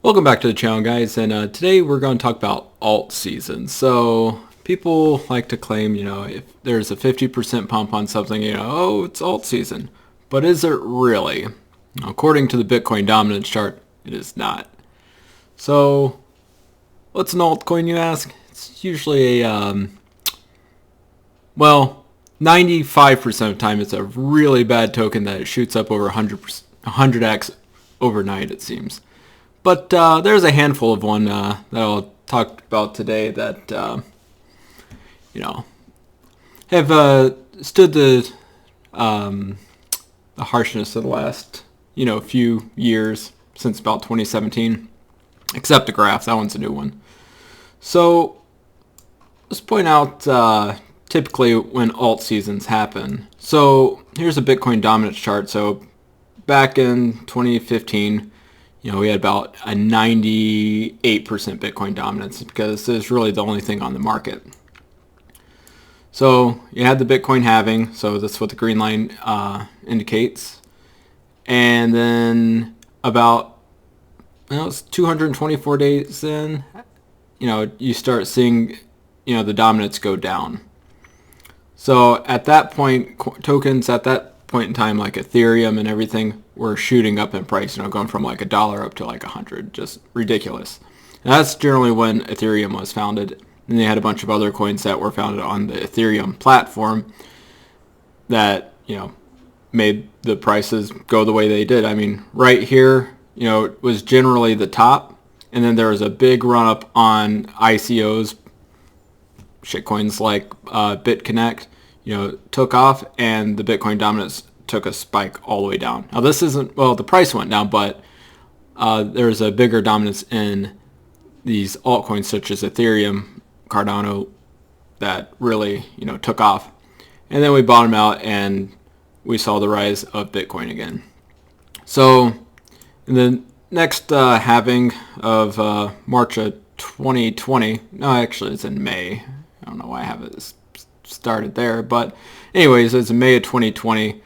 Welcome back to the channel, guys, and today we're going to talk about alt season. So people like to claim, if there's a 50% pump on something, oh, it's alt season. But is it really? According to the Bitcoin dominance chart, it is not. So what's an altcoin, you ask? It's usually a, 95% of the time it's a really bad token that it shoots up over 100x overnight, it seems. But there's a handful of one that I'll talk about today that, have stood the harshness of the last, few years, since about 2017, except the graph. That one's a new one. So let's point out typically when alt seasons happen. So here's a Bitcoin dominance chart. So back in 2015, we had about a 98% Bitcoin dominance because it's really the only thing on the market. So you had the Bitcoin halving, so that's what the green line indicates. And then about, it's 224 days in, you start seeing, the dominance go down. So at that point, tokens at that point in time, like Ethereum and everything, were shooting up in price, going from like $1 up to like 100, just ridiculous. And that's generally when Ethereum was founded. And they had a bunch of other coins that were founded on the Ethereum platform that, made the prices go the way they did. I mean, right here, it was generally the top, and then there was a big run up on ICOs, shitcoins like BitConnect, took off, and the Bitcoin dominance took a spike all the way down. Now this isn't, the price went down, but there's a bigger dominance in these altcoins such as Ethereum, Cardano, that really, took off. And then we bottomed out and we saw the rise of Bitcoin again. So in the next halving of March of 2020, no, actually it's in May. I don't know why I have it started there, but anyways, it's in May of 2020.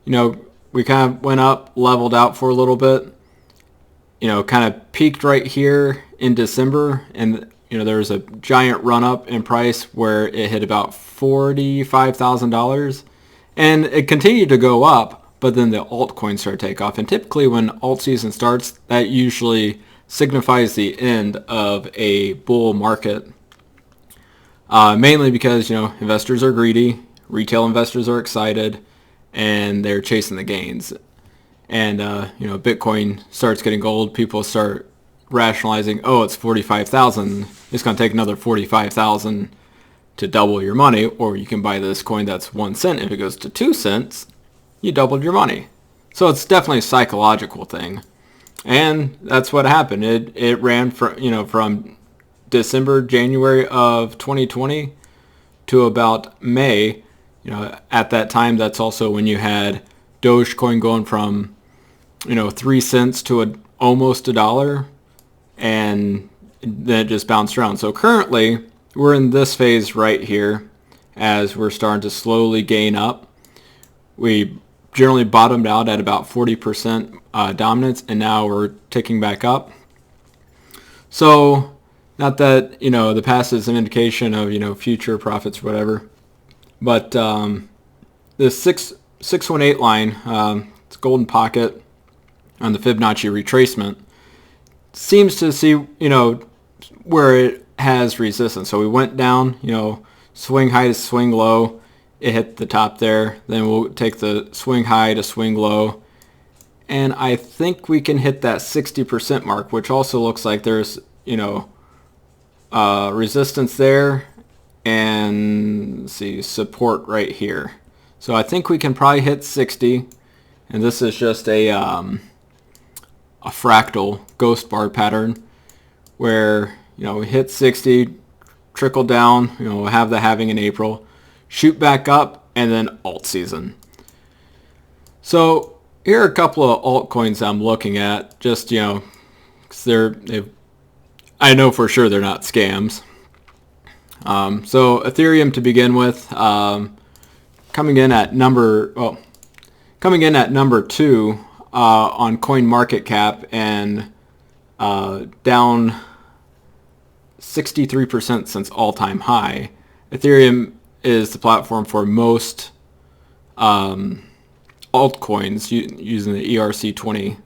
We kind of went up, leveled out for a little bit, kind of peaked right here in December, and there was a giant run up in price where it hit about $45,000, and it continued to go up, but then the altcoins started to take off. And typically when alt season starts, that usually signifies the end of a bull market, mainly because investors are greedy, retail investors are excited, and they're chasing the gains. And Bitcoin starts getting gold, people start rationalizing, oh, it's 45,000, it's going to take another 45,000 to double your money, or you can buy this coin that's 1 cent. If it goes to 2 cents, you doubled your money. So it's definitely a psychological thing, and that's what happened. It ran from December, January of 2020 to about May. At that time, that's also when you had Dogecoin going from, 3 cents to almost $1, and then it just bounced around. So currently, we're in this phase right here as we're starting to slowly gain up. We generally bottomed out at about 40% dominance, and now we're ticking back up. So not that, the past is an indication of, future profits or whatever. But the 618 line, it's golden pocket on the Fibonacci retracement, seems to see, where it has resistance. So we went down, swing high to swing low. It hit the top there. Then we'll take the swing high to swing low. And I think we can hit that 60% mark, which also looks like there's, resistance there. And let's see, support right here. So I think we can probably hit 60, and this is just a fractal ghost bar pattern where we hit 60, trickle down, we'll have the halving in April, shoot back up, and then alt season. So here are a couple of altcoins I'm looking at, just because I know for sure they're not scams. So Ethereum to begin with, coming in at number 2 on Coinmarket cap, and down 63% since all-time high. Ethereum is the platform for most altcoins using the ERC20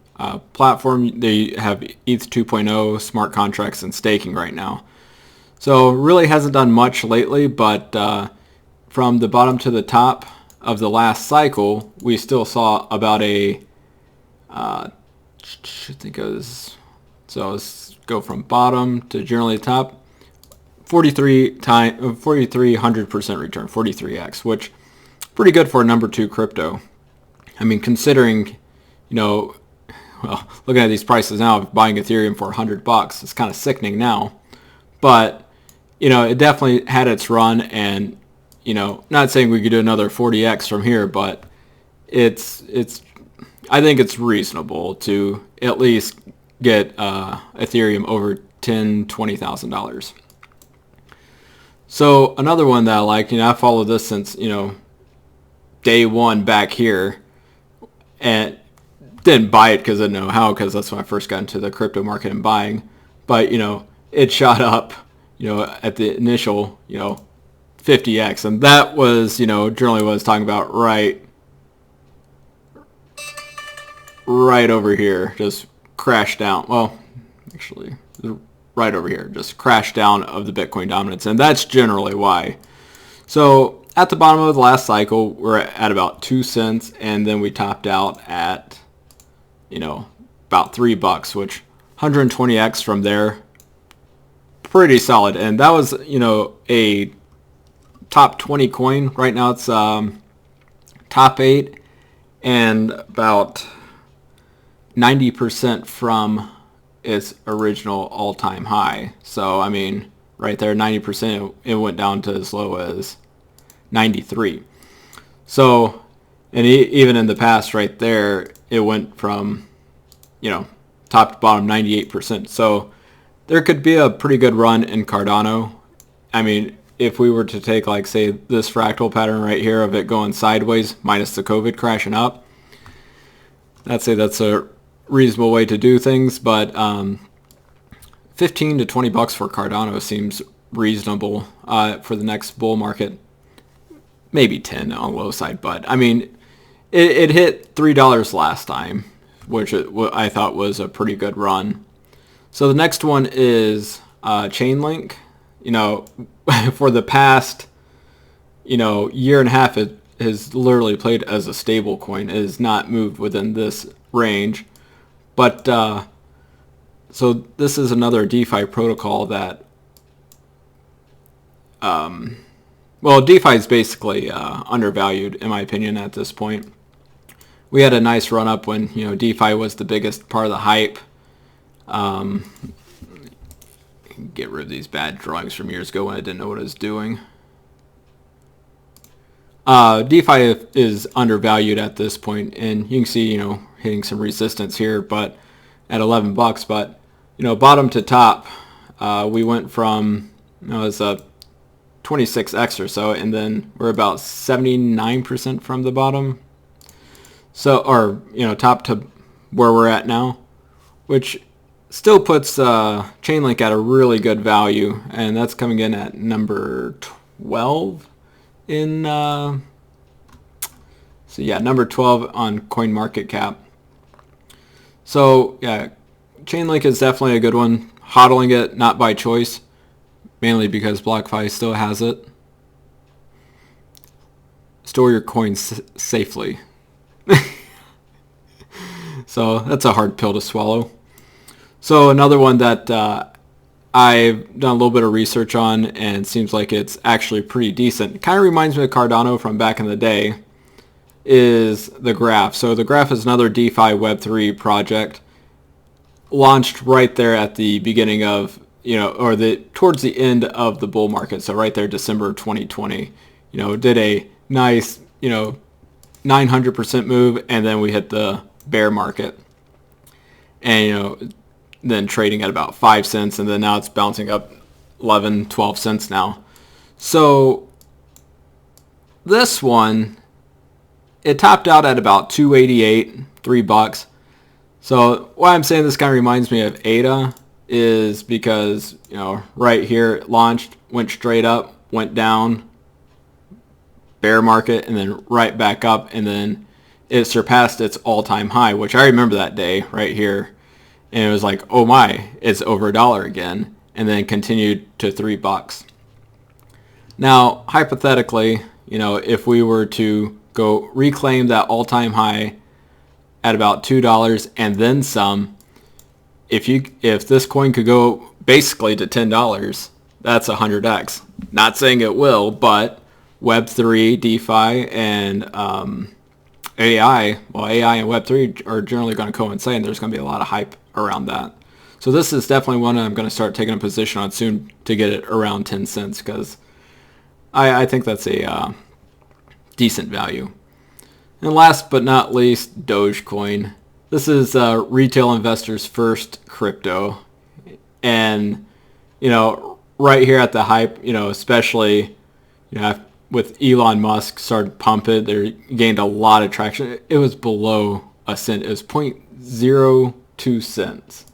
platform. They have ETH 2.0, smart contracts, and staking right now. So really hasn't done much lately, but from the bottom to the top of the last cycle, we still saw about a, I think it was, so let's go from bottom to generally top, 4,300% return, 43x, which pretty good for a number 2 crypto. I mean, considering, well, looking at these prices now, buying Ethereum for $100, it's kind of sickening now. But, it definitely had its run, and, not saying we could do another 40x from here, but I think it's reasonable to at least get Ethereum over $10,000-$20,000. So another one that I like, I followed this since, day one back here, and didn't buy it because I didn't know how, because that's when I first got into the crypto market and buying. But, it shot up, at the initial, 50x. And that was, generally what I was talking about right over here. Just crashed down. Well, actually, right over here. Just crashed down of the Bitcoin dominance. And that's generally why. So at the bottom of the last cycle, we're at about 2 cents. And then we topped out at, about $3, which 120x from there. Pretty solid. And that was, a top 20 coin. Right now it's top 8 and about 90% from its original all-time high. So, I mean, right there, 90%, it went down to as low as 93. So, and even in the past right there, it went from, top to bottom 98%. So there could be a pretty good run in Cardano. I mean, if we were to take, like, say, this fractal pattern right here of it going sideways minus the COVID crashing up, I'd say that's a reasonable way to do things. But $15 to $20 for Cardano seems reasonable for the next bull market. Maybe 10 on the low side, but I mean, it hit $3 last time, which I thought was a pretty good run. So the next one is Chainlink. For the past, year and a half, it has literally played as a stable coin. It has not moved within this range. But, so this is another DeFi protocol that, well, DeFi is basically undervalued, in my opinion, at this point. We had a nice run up when, DeFi was the biggest part of the hype. Get rid of these bad drawings from years ago when I didn't know what I was doing. DeFi is undervalued at this point, and you can see, hitting some resistance here, but at $11. But, bottom to top, we went from, it was a 26x or so, and then we're about 79% from the bottom. So, or, top to where we're at now, which still puts Chainlink at a really good value, and that's coming in at number 12 in, so yeah, number 12 on Coinmarket. So yeah, Chainlink is definitely a good one. Hodling it, not by choice, mainly because BlockFi still has it. Store your coins safely. So that's a hard pill to swallow. So another one that I've done a little bit of research on and seems like it's actually pretty decent. It kind of reminds me of Cardano from back in the day, is the Graph. So the Graph is another DeFi Web3 project launched right there at the beginning of, or towards the end of the bull market. So right there, December 2020, did a nice, 900% move, and then we hit the bear market. And, then trading at about 5 cents, and then now it's bouncing up 11, 12 cents now. So this one, it topped out at about $2.88, $3. So why I'm saying this kind of reminds me of ADA is because, right here it launched, went straight up, went down, bear market, and then right back up, and then it surpassed its all-time high, which I remember that day right here. And it was like, oh my, it's over $1 again, and then continued to $3. Now, hypothetically, if we were to go reclaim that all-time high at about $2 and then some, if this coin could go basically to $10, that's 100x. Not saying it will, but Web3, DeFi, and AI, well, AI and Web3 are generally going to coincide, and there's going to be a lot of hype around that. So this is definitely one I'm going to start taking a position on soon to get it around 10 cents because I think that's a decent value. And last but not least, Dogecoin. This is retail investors' first crypto. And, right here at the hype, especially, with Elon Musk started pumping, they gained a lot of traction. It was below a cent. It was 0.02 cents.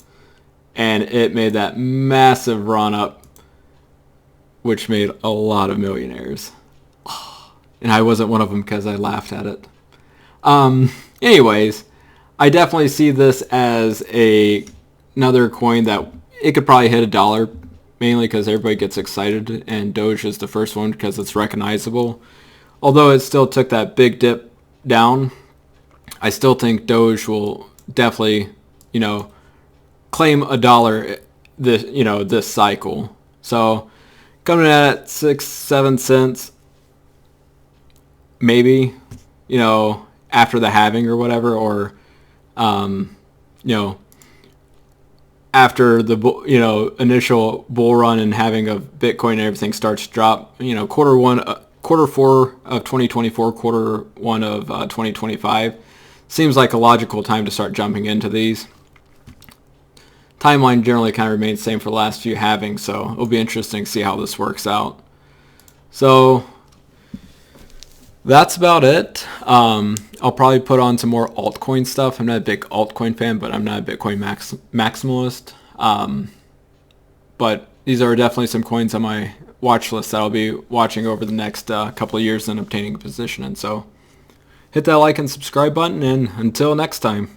And it made that massive run up, which made a lot of millionaires. And I wasn't one of them because I laughed at it. Anyways, I definitely see this as another coin that it could probably hit $1, mainly because everybody gets excited, and Doge is the first one because it's recognizable. Although it still took that big dip down, I still think Doge will definitely, claim $1 this cycle. So coming in at 6-7 cents, maybe, after the halving or whatever, or after the initial bull run and having of Bitcoin and everything starts to drop, quarter four of 2024, quarter one of 2025 seems like a logical time to start jumping into these. Timeline generally kind of remains the same for the last few halvings, so it'll be interesting to see how this works out. So that's about it. I'll probably put on some more altcoin stuff. I'm not a big altcoin fan, but I'm not a Bitcoin maximalist. But these are definitely some coins on my watch list that I'll be watching over the next couple of years and obtaining a position in. So hit that like and subscribe button, and until next time.